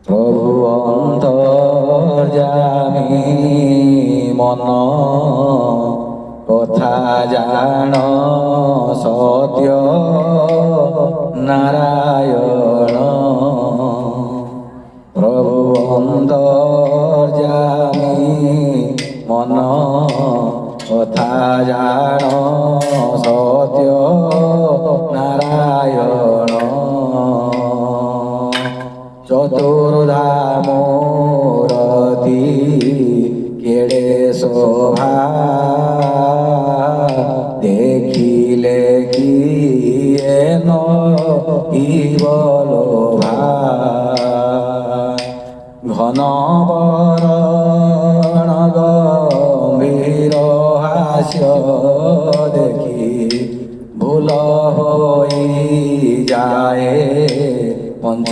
প্রভু অন্তর্যামী মন কথা জাণ সত্য নারায়ণ। প্রভু অন্তর্যামী মন কথা জাণ সত্য নারায়ণ। চতুর্ধা মূরতি কেড়ে শোভা দেখিলে কি এন লোভা। ঘন বরণ গম্ভীর হাস্য দেখি ভুল হই যায় পঞ্চ